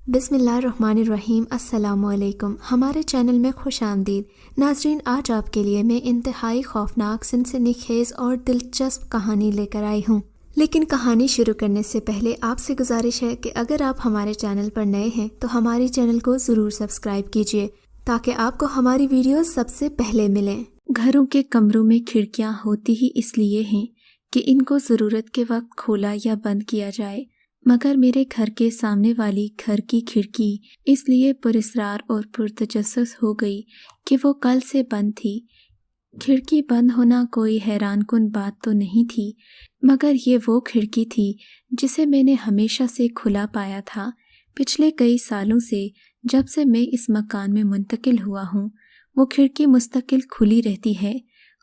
بسم اللہ الرحمن الرحیم۔ السلام علیکم، ہمارے چینل میں خوش آمدید ناظرین۔ آج آپ کے لیے میں انتہائی خوفناک، سنسنی خیز اور دلچسپ کہانی لے کر آئی ہوں، لیکن کہانی شروع کرنے سے پہلے آپ سے گزارش ہے کہ اگر آپ ہمارے چینل پر نئے ہیں تو ہمارے چینل کو ضرور سبسکرائب کیجیے تاکہ آپ کو ہماری ویڈیوز سب سے پہلے ملیں۔ گھروں کے کمروں میں کھڑکیاں ہوتی ہی اس لیے ہیں کہ ان کو ضرورت کے وقت کھولا یا بند کیا جائے، مگر میرے گھر کے سامنے والی گھر کی کھڑکی اس لیے پراسرار اور پرتجسس ہو گئی کہ وہ کل سے بند تھی۔ کھڑکی بند ہونا کوئی حیران کن بات تو نہیں تھی، مگر یہ وہ کھڑکی تھی جسے میں نے ہمیشہ سے کھلا پایا تھا۔ پچھلے کئی سالوں سے جب سے میں اس مکان میں منتقل ہوا ہوں، وہ کھڑکی مستقل کھلی رہتی ہے۔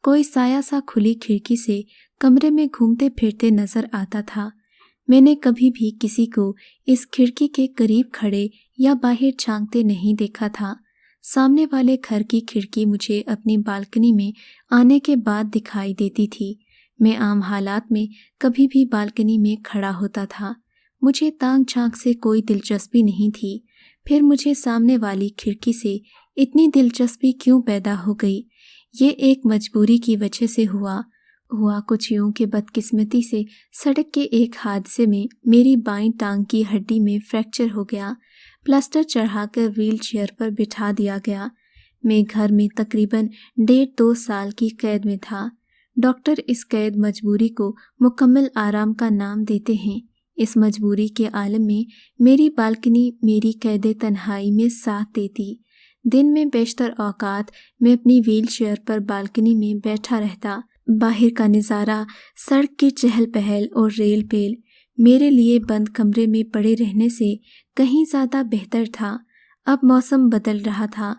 کوئی سایہ سا کھلی کھڑکی سے کمرے میں گھومتے پھرتے نظر آتا تھا۔ میں نے کبھی بھی کسی کو اس کھڑکی کے قریب کھڑے یا باہر جھانکتے نہیں دیکھا تھا۔ سامنے والے گھر کی کھڑکی مجھے اپنی بالکنی میں آنے کے بعد دکھائی دیتی تھی۔ میں عام حالات میں کبھی بھی بالکنی میں کھڑا ہوتا تھا۔ مجھے تانگ جھانک سے کوئی دلچسپی نہیں تھی، پھر مجھے سامنے والی کھڑکی سے اتنی دلچسپی کیوں پیدا ہو گئی؟ یہ ایک مجبوری کی وجہ سے ہوا کچھ یوں کہ بدقسمتی سے سڑک کے ایک حادثے میں میری بائیں ٹانگ کی ہڈی میں فریکچر ہو گیا۔ پلاسٹر چڑھا کر ویل چیئر پر بٹھا دیا گیا۔ میں گھر میں تقریباً 1.5-2 سال کی قید میں تھا۔ ڈاکٹر اس قید مجبوری کو مکمل آرام کا نام دیتے ہیں۔ اس مجبوری کے عالم میں میری بالکنی میری قید تنہائی میں ساتھ دیتی۔ دن میں بیشتر اوقات میں اپنی ویل چیئر پر بالکنی میں بیٹھا رہتا۔ باہر کا نظارہ، سڑک کی چہل پہل اور ریل پیل میرے لیے بند کمرے میں پڑے رہنے سے کہیں زیادہ بہتر تھا۔ اب موسم بدل رہا تھا،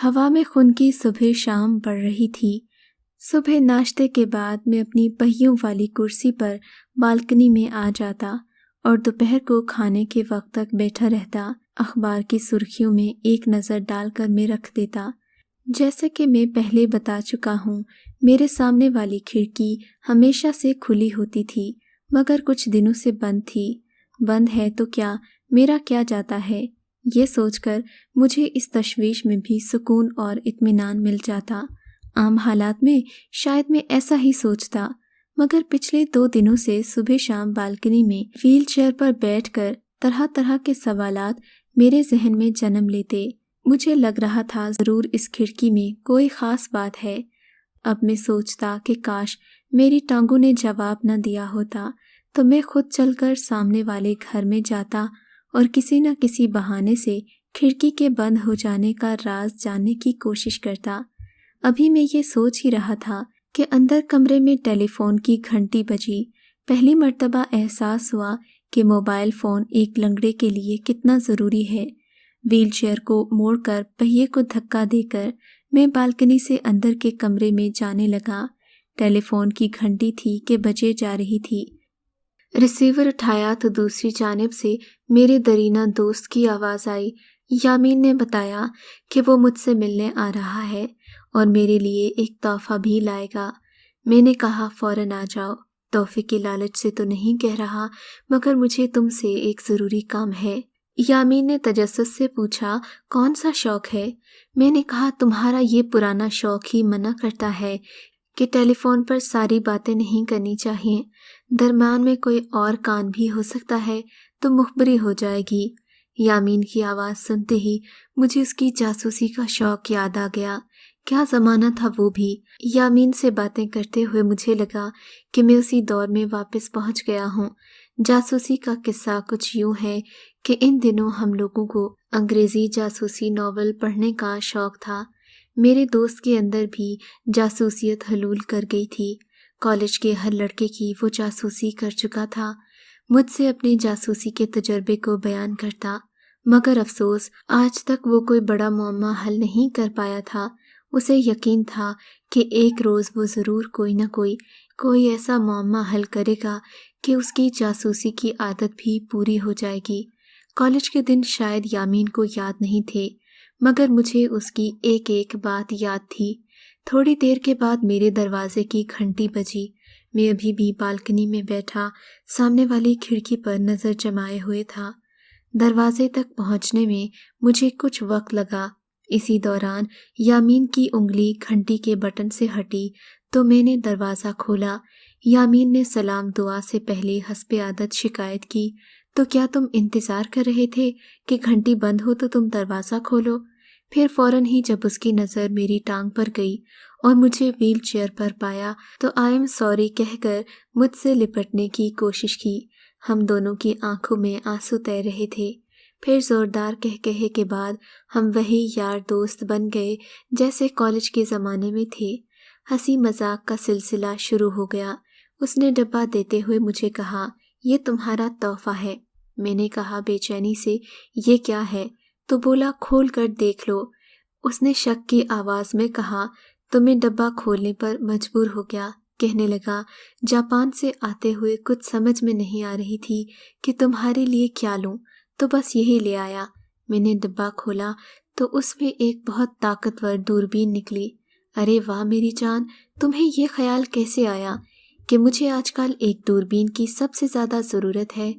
ہوا میں خنکی صبح شام پڑ رہی تھی۔ صبح ناشتے کے بعد میں اپنی پہیوں والی کرسی پر بالکنی میں آ جاتا اور دوپہر کو کھانے کے وقت تک بیٹھا رہتا۔ اخبار کی سرخیوں میں ایک نظر ڈال کر میں رکھ دیتا۔ جیسے کہ میں پہلے بتا چکا ہوں، میرے سامنے والی کھڑکی ہمیشہ سے کھلی ہوتی تھی، مگر کچھ دنوں سے بند تھی۔ بند ہے تو کیا، میرا کیا جاتا ہے؟ یہ سوچ کر مجھے اس تشویش میں بھی سکون اور اطمینان مل جاتا۔ عام حالات میں شاید میں ایسا ہی سوچتا، مگر پچھلے 2 دنوں سے صبح شام بالکنی میں ویل چیئر پر بیٹھ کر طرح طرح کے سوالات میرے ذہن میں جنم لیتے۔ مجھے لگ رہا تھا ضرور اس کھڑکی میں کوئی خاص بات ہے۔ اب میں سوچتا کہ کاش میری ٹانگوں نے جواب نہ دیا ہوتا تو میں خود چل کر سامنے والے گھر میں جاتا اور کسی نہ کسی بہانے سے کھڑکی کے بند ہو جانے کا راز جاننے کی کوشش کرتا۔ ابھی میں یہ سوچ ہی رہا تھا کہ اندر کمرے میں ٹیلی فون کی گھنٹی بجی۔ پہلی مرتبہ احساس ہوا کہ موبائل فون ایک لنگڑے کے لیے کتنا ضروری ہے۔ ویل چیئر کو موڑ کر پہیے کو دھکا دے کر میں بالکنی سے اندر کے کمرے میں جانے لگا۔ ٹیلی فون کی گھنٹی تھی کہ بجے جا رہی تھی۔ ریسیور اٹھایا تو دوسری جانب سے میرے درینہ دوست کی آواز آئی۔ یامین نے بتایا کہ وہ مجھ سے ملنے آ رہا ہے اور میرے لیے ایک تحفہ بھی لائے گا۔ میں نے کہا فوراً آ جاؤ۔ تحفے کی لالچ سے تو نہیں کہہ رہا، مگر مجھے تم سے ایک ضروری کام ہے۔ یامین نے تجسس سے پوچھا، کون سا شوق ہے؟ میں نے کہا تمہارا یہ پرانا شوق ہی منع کرتا ہے کہ ٹیلی فون پر ساری باتیں نہیں کرنی چاہیے، درمیان میں کوئی اور کان بھی ہو سکتا ہے تو مخبری ہو جائے گی۔ یامین کی آواز سنتے ہی مجھے اس کی جاسوسی کا شوق یاد آ گیا۔ کیا زمانہ تھا وہ بھی۔ یامین سے باتیں کرتے ہوئے مجھے لگا کہ میں اسی دور میں واپس پہنچ گیا ہوں۔ جاسوسی کا قصہ کچھ یوں ہے کہ ان دنوں ہم لوگوں کو انگریزی جاسوسی ناول پڑھنے کا شوق تھا۔ میرے دوست کے اندر بھی جاسوسیت حلول کر گئی تھی۔ کالج کے ہر لڑکے کی وہ جاسوسی کر چکا تھا۔ مجھ سے اپنے جاسوسی کے تجربے کو بیان کرتا، مگر افسوس آج تک وہ کوئی بڑا معمہ حل نہیں کر پایا تھا۔ اسے یقین تھا کہ ایک روز وہ ضرور کوئی نہ کوئی ایسا معمہ حل کرے گا کہ اس کی جاسوسی کی عادت بھی پوری ہو جائے گی۔ کالج کے دن شاید یامین کو یاد نہیں تھے، مگر مجھے اس کی ایک ایک بات یاد تھی۔ تھوڑی دیر کے بعد میرے دروازے کی گھنٹی بجی۔ میں ابھی بھی بالکنی میں بیٹھا سامنے والی کھڑکی پر نظر جمائے ہوئے تھا۔ دروازے تک پہنچنے میں مجھے کچھ وقت لگا۔ اسی دوران یامین کی انگلی گھنٹی کے بٹن سے ہٹی تو میں نے دروازہ کھولا۔ یامین نے سلام دعا سے پہلے حسب عادت شکایت کی، تو کیا تم انتظار کر رہے تھے کہ گھنٹی بند ہو تو تم دروازہ کھولو؟ پھر فوراً ہی جب اس کی نظر میری ٹانگ پر گئی اور مجھے ویل چیئر پر پایا تو آئی ایم سوری کہہ کر مجھ سے لپٹنے کی کوشش کی۔ ہم دونوں کی آنکھوں میں آنسو تیر رہے تھے۔ پھر زوردار کہے کے بعد ہم وہی یار دوست بن گئے جیسے کالج کے زمانے میں تھے۔ ہنسی مذاق کا سلسلہ شروع ہو گیا۔ اس نے ڈبہ دیتے ہوئے مجھے کہا، یہ تمہارا تحفہ ہے۔ میں نے کہا بے چینی سے، یہ کیا ہے؟ تو بولا، کھول کر دیکھ لو۔ اس نے شک کی آواز میں کہا تو میں ڈبہ کھولنے پر مجبور ہو گیا۔ کہنے لگا، جاپان سے آتے ہوئے کچھ سمجھ میں نہیں آ رہی تھی کہ تمہارے لیے کیا لوں، تو بس یہی لے آیا۔ میں نے ڈبہ کھولا تو اس میں ایک بہت طاقتور دوربین نکلی۔ ارے واہ میری جان، تمہیں یہ خیال کیسے آیا کہ مجھے آج کل ایک دوربین کی سب سے زیادہ ضرورت ہے؟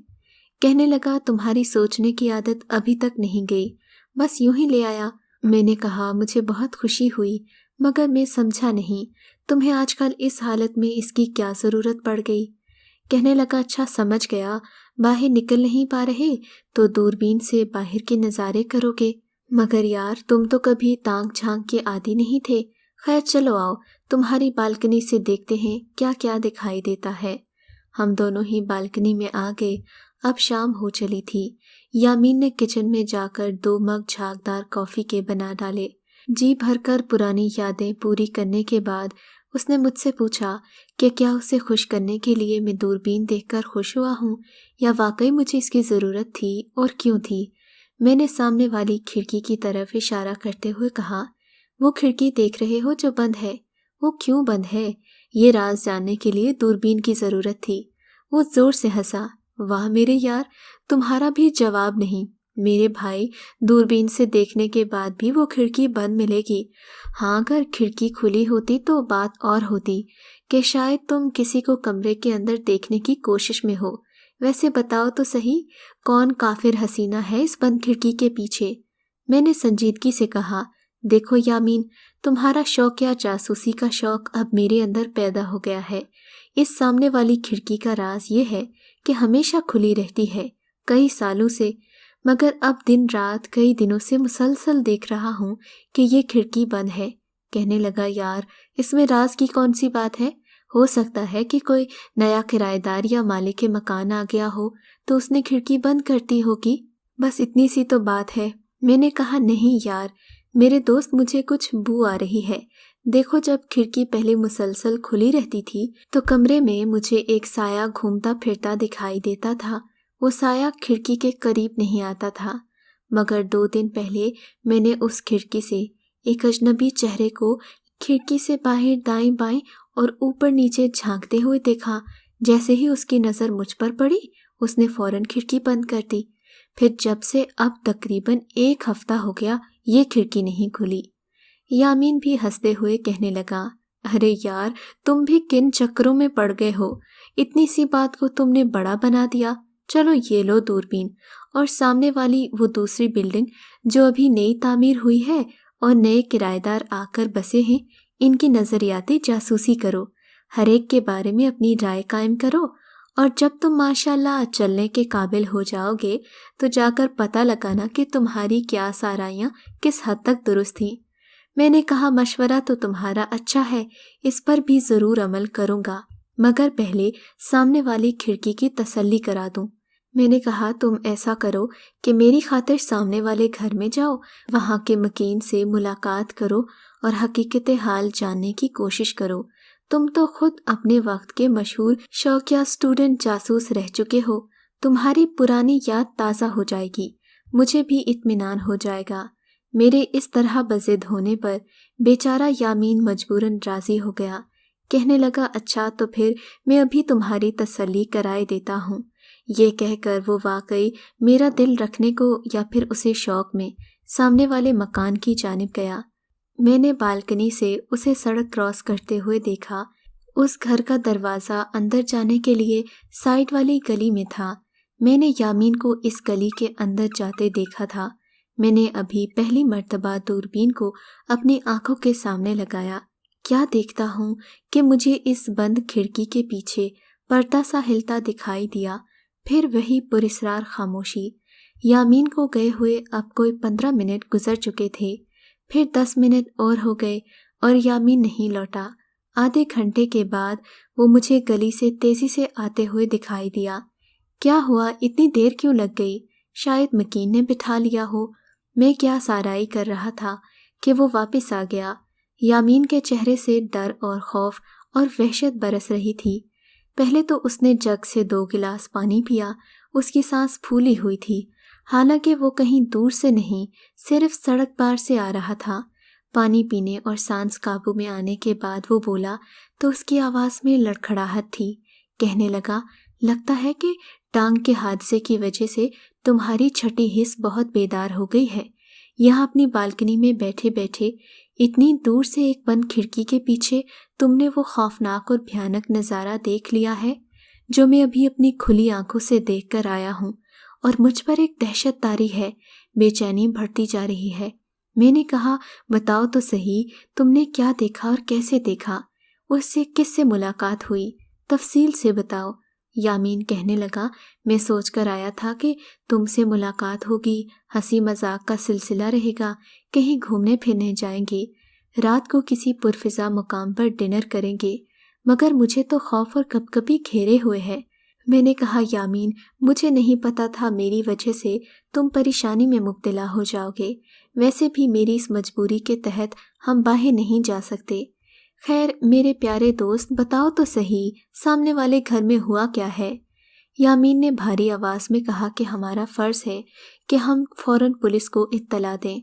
کہنے لگا، تمہاری سوچنے کی عادت ابھی تک نہیں گئی، بس یوں ہی لے آیا۔ میں نے کہا، مجھے بہت خوشی ہوئی، مگر میں سمجھا نہیں، تمہیں آج کل اس حالت میں اس کی کیا ضرورت پڑ گئی؟ کہنے لگا، اچھا سمجھ گیا، باہر نکل نہیں پا رہے تو دوربین سے باہر کے نظارے کرو گے، مگر یار تم تو کبھی تانگ جھانک کے عادی نہیں تھے۔ خیر چلو آؤ، تمہاری بالکنی سے دیکھتے ہیں کیا کیا دکھائی دیتا ہے۔ ہم دونوں ہی بالکنی میں آ گئے۔ اب شام ہو چلی تھی۔ یامین نے کچن میں جا کر 2 مگ جھاگدار کافی کے بنا ڈالے۔ جی بھر کر پرانی یادیں پوری کرنے کے بعد اس نے مجھ سے پوچھا کہ کیا اسے خوش کرنے کے لیے میں دوربین دیکھ کر خوش ہوا ہوں یا واقعی مجھے اس کی ضرورت تھی اور کیوں تھی۔ میں نے سامنے والی کھڑکی کی طرف اشارہ کرتے ہوئے کہا، وہ کھڑکی دیکھ رہے ہو جو بند ہے، وہ کیوں بند ہے؟ یہ راز جاننے کے لیے دوربین کی ضرورت تھی۔ وہ زور سے ہنسا۔ واہ میرے یار، تمہارا بھی جواب نہیں۔ میرے بھائی، دوربین سے دیکھنے کے بعد بھی وہ کھڑکی بند ملے گی۔ ہاں، اگر کھڑکی کھلی ہوتی تو بات اور ہوتی کہ شاید تم کسی کو کمرے کے اندر دیکھنے کی کوشش میں ہو۔ ویسے بتاؤ تو صحیح، کون کافر حسینہ ہے اس بند کھڑکی کے پیچھے؟ میں نے سنجیدگی سے کہا، دیکھو یامین، تمہارا شوق یا جاسوسی کا شوق اب میرے اندر پیدا ہو گیا ہے۔ اس سامنے والی کھڑکی کا راز یہ ہے کہ ہمیشہ کھلی رہتی ہے، کئی سالوں سے، مگر اب دن رات کئی دنوں سے مسلسل دیکھ رہا ہوں کہ یہ کھڑکی بند ہے۔ کہنے لگا، یار اس میں راز کی کون سی بات ہے؟ ہو سکتا ہے کہ کوئی نیا کرایہ دار یا مالک مکان آ گیا ہو تو اس نے کھڑکی بند کرتی ہوگی، بس اتنی سی تو بات ہے۔ میں نے کہا، نہیں یار میرے دوست، مجھے کچھ بو آ رہی ہے۔ دیکھو، جب کھڑکی پہلے مسلسل کھلی رہتی تھی تو کمرے میں مجھے ایک سایہ گھومتا پھرتا دکھائی دیتا تھا۔ وہ سایہ کھڑکی کے قریب نہیں آتا تھا، مگر 2 دن پہلے میں نے اس کھڑکی سے ایک اجنبی چہرے کو کھڑکی سے باہر دائیں بائیں اور اوپر نیچے جھانکتے ہوئے دیکھا۔ جیسے ہی اس کی نظر مجھ پر پڑی، اس نے فوراً کھڑکی بند کر دی۔ پھر جب سے اب تقریباً 1 ہفتہ ہو گیا یہ کھڑکی نہیں کھلی۔ یامین بھی ہنستے ہوئے کہنے لگا، ارے یار تم بھی کن چکروں میں پڑ گئے ہو، اتنی سی بات کو تم نے بڑا بنا دیا۔ چلو یہ لو دوربین، اور سامنے والی وہ دوسری بلڈنگ جو ابھی نئی تعمیر ہوئی ہے اور نئے کرایہ دار آ کر بسے ہیں، ان کی نظریاتی جاسوسی کرو، ہر ایک کے بارے میں اپنی رائے قائم کرو، اور جب تم ماشاءاللہ چلنے کے قابل ہو جاؤ گے تو جا کر پتہ لگانا کہ تمہاری کیا سارائیاں کس حد تک درست تھیں۔ میں نے کہا، مشورہ تو تمہارا اچھا ہے، اس پر بھی ضرور عمل کروں گا، مگر پہلے سامنے والی کھڑکی کی تسلی کرا دوں۔ میں نے کہا، تم ایسا کرو کہ میری خاطر سامنے والے گھر میں جاؤ، وہاں کے مکین سے ملاقات کرو اور حقیقت حال جاننے کی کوشش کرو۔ تم تو خود اپنے وقت کے مشہور شوقیہ اسٹوڈنٹ جاسوس رہ چکے ہو، تمہاری پرانی یاد تازہ ہو جائے گی، مجھے بھی اطمینان ہو جائے گا۔ میرے اس طرح بضد ہونے پر بیچارہ یامین مجبوراً راضی ہو گیا۔ کہنے لگا، اچھا تو پھر میں ابھی تمہاری تسلی کرائے دیتا ہوں۔ یہ کہہ کر وہ واقعی میرا دل رکھنے کو یا پھر اسے شوق میں سامنے والے مکان کی جانب گیا۔ میں نے بالکنی سے اسے سڑک کراس کرتے ہوئے دیکھا۔ اس گھر کا دروازہ اندر جانے کے لیے سائڈ والی گلی میں تھا۔ میں نے یامین کو اس گلی کے اندر جاتے دیکھا تھا۔ میں نے ابھی پہلی مرتبہ دوربین کو اپنی آنکھوں کے سامنے لگایا۔ کیا دیکھتا ہوں کہ مجھے اس بند کھڑکی کے پیچھے پردہ سا ہلتا دکھائی دیا، پھر وہی پراسرار خاموشی۔ یامین کو گئے ہوئے اب کوئی 15 منٹ گزر چکے تھے، پھر 10 منٹ اور ہو گئے اور یامین نہیں لوٹا۔ آدھے گھنٹے کے بعد وہ مجھے گلی سے تیزی سے آتے ہوئے دکھائی دیا۔ کیا ہوا، اتنی دیر کیوں لگ گئی؟ شاید مکین نے بٹھا لیا ہو۔ میں کیا سارائی کر رہا تھا کہ وہ واپس آ گیا۔ یامین کے چہرے سے ڈر اور خوف اور وحشت برس رہی تھی۔ پہلے تو اس نے جگ سے 2 گلاس پانی پیا، اس کی سانس پھولی ہوئی تھی، حالانکہ وہ کہیں دور سے نہیں، صرف سڑک پار سے آ رہا تھا۔ پانی پینے اور سانس قابو میں آنے کے بعد وہ بولا تو اس کی آواز میں لڑکھڑاہٹ تھی۔ کہنے لگا، لگتا ہے کہ ٹانگ کے حادثے کی وجہ سے تمہاری چھٹی حس بہت بیدار ہو گئی ہے۔ یہاں اپنی بالکنی میں بیٹھے بیٹھے اتنی دور سے ایک بند کھڑکی کے پیچھے تم نے وہ خوفناک اور بھیانک نظارہ دیکھ لیا ہے جو میں ابھی اپنی کھلی آنکھوں سے دیکھ کر آیا ہوں، اور مجھ پر ایک دہشت طاری ہے، بے چینی بڑھتی جا رہی ہے۔ میں نے کہا، بتاؤ تو صحیح، تم نے کیا دیکھا اور کیسے دیکھا؟ اس سے کس سے ملاقات ہوئی؟ تفصیل سے بتاؤ۔ یامین کہنے لگا، میں سوچ کر آیا تھا کہ تم سے ملاقات ہوگی، ہنسی مذاق کا سلسلہ رہے گا، کہیں گھومنے پھرنے جائیں گے، رات کو کسی پرفضا مقام پر ڈنر کریں گے، مگر مجھے تو خوف اور کپکپی گھیرے ہوئے ہے۔ میں نے کہا، یامین، مجھے نہیں پتا تھا میری وجہ سے تم پریشانی میں مبتلا ہو جاؤ گے، ویسے بھی میری اس مجبوری کے تحت ہم باہر نہیں جا سکتے۔ خیر میرے پیارے دوست، بتاؤ تو صحیح، سامنے والے گھر میں ہوا کیا ہے؟ یامین نے بھاری آواز میں کہا کہ ہمارا فرض ہے کہ ہم فوراً پولیس کو اطلاع دیں۔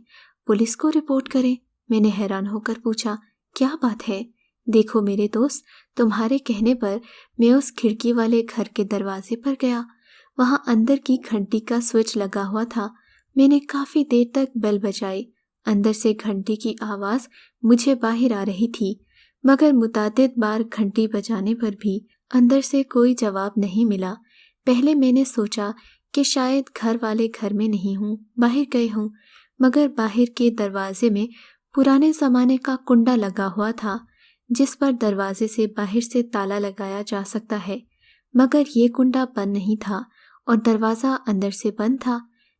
پولیس کو رپورٹ کریں؟ میں نے حیران ہو کر پوچھا، کیا بات ہے؟ دیکھو میرے دوست، تمہارے کہنے پر میں اس کھڑکی والے گھر کے دروازے پر گیا، وہاں اندر کی گھنٹی کا سوئچ لگا ہوا تھا۔ میں نے کافی دیر تک بیل بجائی، اندر سے گھنٹی کی آواز مجھے باہر آ رہی تھی، مگر متعدد بار گھنٹی بجانے پر بھی اندر سے کوئی جواب نہیں ملا۔ پہلے میں نے سوچا کہ شاید گھر والے گھر میں نہیں ہوں، باہر گئے ہوں، مگر باہر کے دروازے میں پرانے زمانے کا کنڈا لگا ہوا تھا جس پر دروازے سے باہر سے تالا لگایا جا سکتا ہے، مگر یہ کنڈا بند نہیں تھا اور دروازہ اندر سے بند تھا۔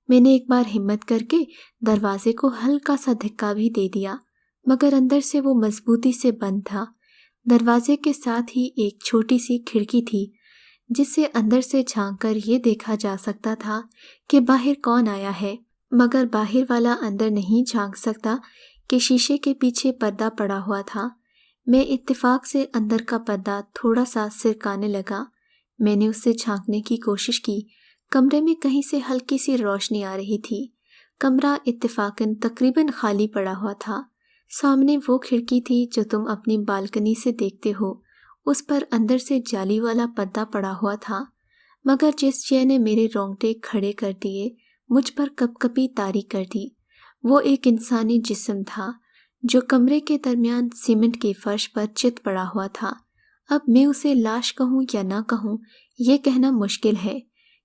میں نے ایک بار ہمت کر کے دروازے کو ہلکا سا دھکا بھی دے دیا، مگر اندر سے وہ مضبوطی سے بند تھا۔ دروازے کے ساتھ ہی ایک چھوٹی سی کھڑکی تھی جس سے اندر سے جھانک کر یہ دیکھا جا سکتا تھا کہ باہر کون آیا ہے، مگر باہر والا اندر نہیں جھانک سکتا کہ شیشے کے پیچھے پردہ پڑا ہوا تھا۔ میں اتفاق سے اندر کا پردہ تھوڑا سا سرکانے لگا۔ میں نے اس سے جھانکنے کی کوشش کی، کمرے میں کہیں سے ہلکی سی روشنی آ رہی تھی۔ کمرہ اتفاقاً تقریباً خالی پڑا ہوا تھا۔ سامنے وہ کھڑکی تھی جو تم اپنی بالکنی سے دیکھتے ہو، اس پر اندر سے جالی والا پردہ پڑا ہوا تھا، مگر جس شے نے میرے رونگٹے کھڑے کر دیے، مجھ پر کپکپی طاری کر دی، وہ ایک انسانی جسم تھا جو کمرے کے درمیان سیمنٹ کے فرش پر چت پڑا ہوا تھا۔ اب میں اسے لاش کہوں یا نہ کہوں یہ کہنا مشکل ہے،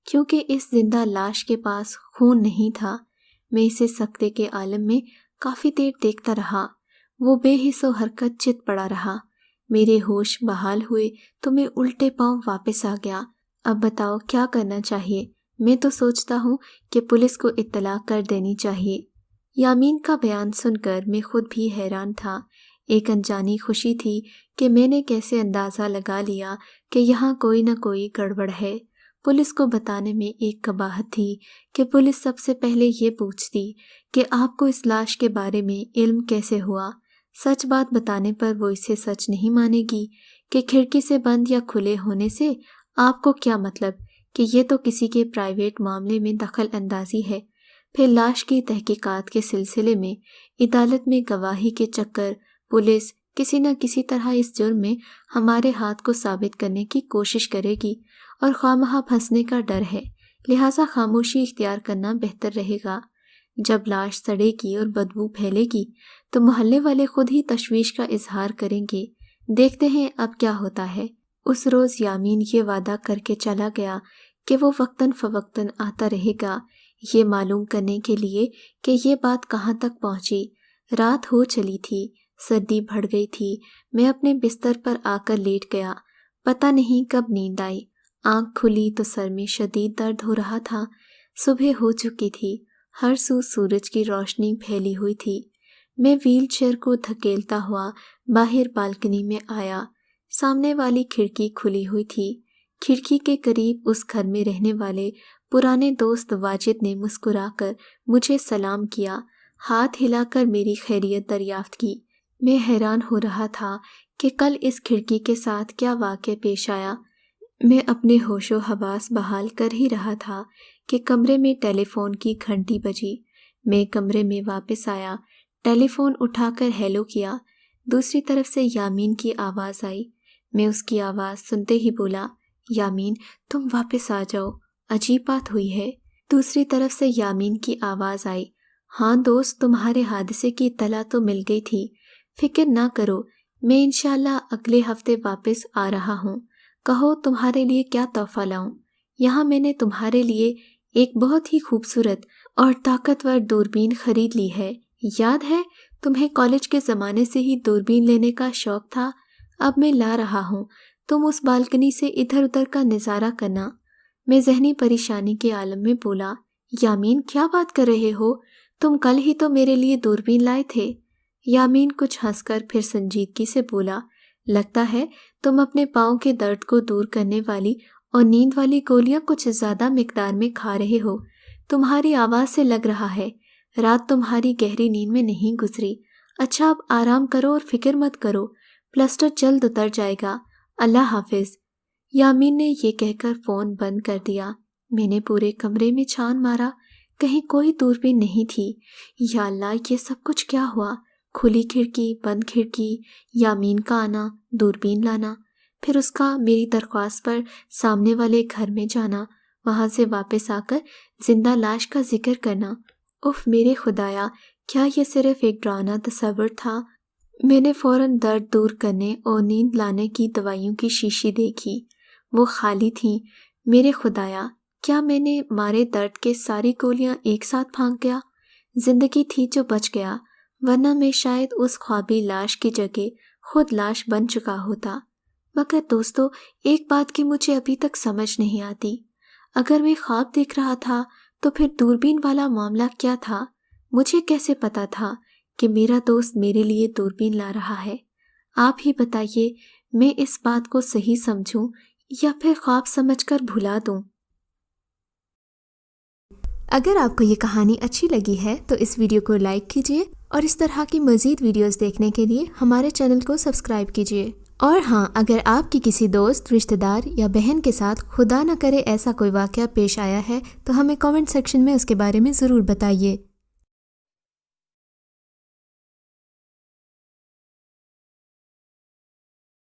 کیونکہ اس زندہ لاش کے پاس خون نہیں تھا۔ میں اسے سکتے کے عالم میں کافی دیر دیکھتا رہا، وہ بے حس و حرکت چت پڑا رہا۔ میرے ہوش بحال ہوئے تو میں الٹے پاؤں واپس آ گیا۔ اب بتاؤ کیا کرنا چاہیے؟ میں تو سوچتا ہوں کہ پولیس کو اطلاع کر دینی چاہیے۔ یامین کا بیان سن کر میں خود بھی حیران تھا۔ ایک انجانی خوشی تھی کہ میں نے کیسے اندازہ لگا لیا کہ یہاں کوئی نہ کوئی گڑبڑ ہے۔ پولیس کو بتانے میں ایک قباحت تھی کہ پولیس سب سے پہلے یہ پوچھتی کہ آپ کو اس لاش کے بارے میں علم کیسے ہوا۔ سچ بات بتانے پر وہ اسے سچ نہیں مانے گی کہ کھڑکی سے بند یا کھلے ہونے سے آپ کو کیا مطلب، کہ یہ تو کسی کے پرائیویٹ معاملے میں دخل اندازی ہے۔ پھر لاش کی تحقیقات کے سلسلے میں عدالت میں گواہی کے چکر، پولیس کسی نہ کسی طرح اس جرم میں ہمارے ہاتھ کو ثابت کرنے کی کوشش کرے گی، اور خواہ پھنسنے کا ڈر ہے، لہٰذا خاموشی اختیار کرنا بہتر رہے گا۔ جب لاش سڑے گی اور بدبو پھیلے گی تو محلے والے خود ہی تشویش کا اظہار کریں گے۔ دیکھتے ہیں اب کیا ہوتا ہے۔ اس روز یامین یہ وعدہ کر کے چلا گیا کہ وہ وقتاً فوقتاً آتا رہے گا یہ معلوم کرنے کے لیے کہ یہ بات کہاں تک پہنچی۔ رات ہو چلی تھی، سردی بڑھ گئی تھی، میں اپنے بستر پر آ کر لیٹ گیا۔ پتہ نہیں کب نیند آئی، آنکھ کھلی تو سر میں شدید درد ہو رہا تھا۔ صبح ہو چکی تھی، ہر سو سورج کی روشنی پھیلی ہوئی تھی۔ میں ویل چیئر کو دھکیلتا ہوا باہر بالکنی میں آیا۔ سامنے والی کھڑکی کھلی ہوئی تھی۔ کھڑکی کے قریب اس گھر میں رہنے والے پرانے دوست واجد نے مسکرا کر مجھے سلام کیا، ہاتھ ہلا کر میری خیریت دریافت کی۔ میں حیران ہو رہا تھا کہ کل اس کھڑکی کے ساتھ کیا واقعہ پیش آیا۔ میں اپنے ہوش و حواس بحال کر ہی رہا تھا کہ کمرے میں ٹیلی فون کی گھنٹی بجی۔ میں کمرے میں واپس آیا، ٹیلی فون اٹھا کر ہیلو کیا۔ دوسری طرف سے یامین کی آواز آئی۔ میں اس کی آواز سنتے ہی بولا، یامین تم واپس آ جاؤ، عجیب بات ہوئی ہے۔ دوسری طرف سے یامین کی آواز آئی، ہاں دوست تمہارے حادثے کی اطلاع تو مل گئی تھی، فکر نہ کرو، میں انشاءاللہ اگلے ہفتے واپس آ رہا ہوں، کہو تمہارے لیے کیا تحفہ لاؤں۔ یہاں میں نے تمہارے لیے ایک بہت ہی خوبصورت اور طاقتور دوربین خرید لی ہے، یاد ہے تمہیں کالج کے زمانے سے ہی دوربین لینے کا شوق تھا، اب میں لا رہا ہوں، تم اس بالکنی سے ادھر ادھر کا نظارہ کرنا۔ میں ذہنی پریشانی کے عالم میں بولا، یامین کیا بات کر رہے ہو، تم کل ہی تو میرے لیے دوربین لائے تھے۔ یامین کچھ ہنس کر پھر سنجیدگی سے بولا، لگتا ہے تم اپنے پاؤں کے درد کو دور کرنے والی اور نیند والی گولیاں کچھ زیادہ مقدار میں کھا رہے ہو، تمہاری آواز سے لگ رہا ہے رات تمہاری گہری نیند میں نہیں گزری۔ اچھا اب آرام کرو اور فکر مت کرو، پلسٹر جلد اتر جائے گا، اللہ حافظ۔ یامین نے یہ کہہ کر فون بند کر دیا۔ میں نے پورے کمرے میں چھان مارا، کہیں کوئی دوربین نہیں تھی۔ یا اللہ یہ سب کچھ کیا ہوا؟ کھلی کھڑکی، بند کھڑکی، یامین کا آنا، دوربین لانا، پھر اس کا میری درخواست پر سامنے والے گھر میں جانا، وہاں سے واپس آ کر زندہ لاش کا ذکر کرنا۔ اف میرے خدایا، کیا یہ صرف ایک ڈراؤنا تصور تھا؟ میں نے فوراً درد دور کرنے اور نیند لانے کی دوائیوں کی شیشی دیکھی، وہ خالی تھیں۔ میرے خدایا، کیا میں نے مارے درد کے ساری گولیاں ایک ساتھ پھینک گیا؟ زندگی تھی جو بچ گیا، ورنہ میں شاید اس خوابی لاش کی جگہ خود لاش بن چکا ہوتا۔ مگر دوستو، ایک بات کی مجھے ابھی تک سمجھ نہیں آتی، اگر میں خواب دیکھ رہا تھا تو پھر دوربین والا معاملہ کیا تھا؟ مجھے کیسے پتا تھا کہ میرا دوست میرے لیے دوربین لا رہا ہے؟ آپ ہی بتائیے، میں اس بات کو صحیح سمجھوں یا پھر خواب سمجھ کر بھلا دوں؟ اگر آپ کو یہ کہانی اچھی لگی ہے تو اس ویڈیو کو لائک کیجیے اور اس طرح کی مزید ویڈیوز دیکھنے کے لیے ہمارے چینل کو سبسکرائب کیجیے۔ اور ہاں، اگر آپ کی کسی دوست، رشتہ دار یا بہن کے ساتھ خدا نہ کرے ایسا کوئی واقعہ پیش آیا ہے تو ہمیں کامنٹ سیکشن میں اس کے بارے میں ضرور بتائیے۔